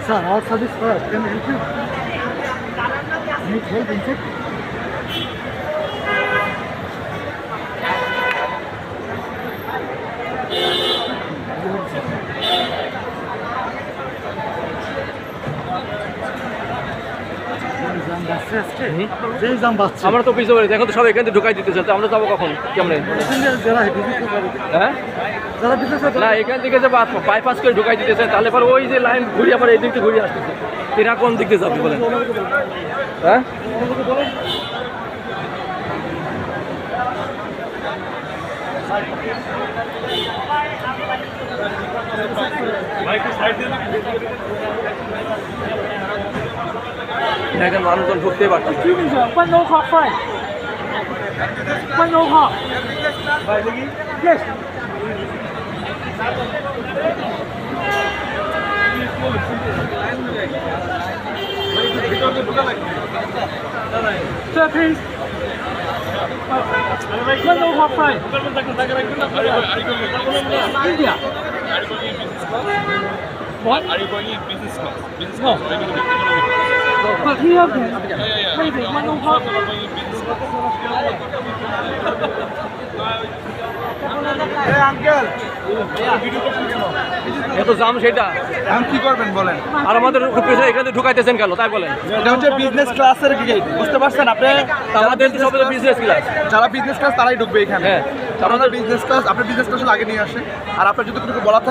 sir, our service first. Can I help you? Need help inside? আমরা তো পিছু এখন তো সব এখান থেকে ঢুকাই দিতেছে, তো আমরা যাবো কখন কেমন? হ্যাঁ না, এখান থেকে যে বাইপাস করে ঢুকাই দিতেছে, তাহলে পর ওই যে লাইন ঘুরিয়ে আবার এই দিক থেকে ঘুরিয়ে আসতেছে, এরা কোন দিক দিয়ে যাবে বলেন? হ্যাঁ দেখেন মানুষজন ঢুকতেই পারছে। Yes. Sir, please. One no hot fry. India. What? Are you going in business class? Business No. class? But here, then. Yeah. Maybe one no hot. Going in business class. Hey uncle, এত জাম সেটা, এখন কি করবেন বলেন? আর আমাদের এখানে ঢুকাইতেছেন কেন তাই বলেন? এটা হচ্ছে বিজনেস ক্লাসের গেট, বুঝতে পারছেন আপনি? আমাদের তো সব বিজনেস ক্লাস। যারা বিজনেস ক্লাস তারাই ঢুকবে এখানে। হ্যাঁ। আপনার বিজনেস ক্লাস, আপনি বিজনেস ক্লাস আগে নিয়ে আসেন। আর আপনার যদি কোনো বলা থাকে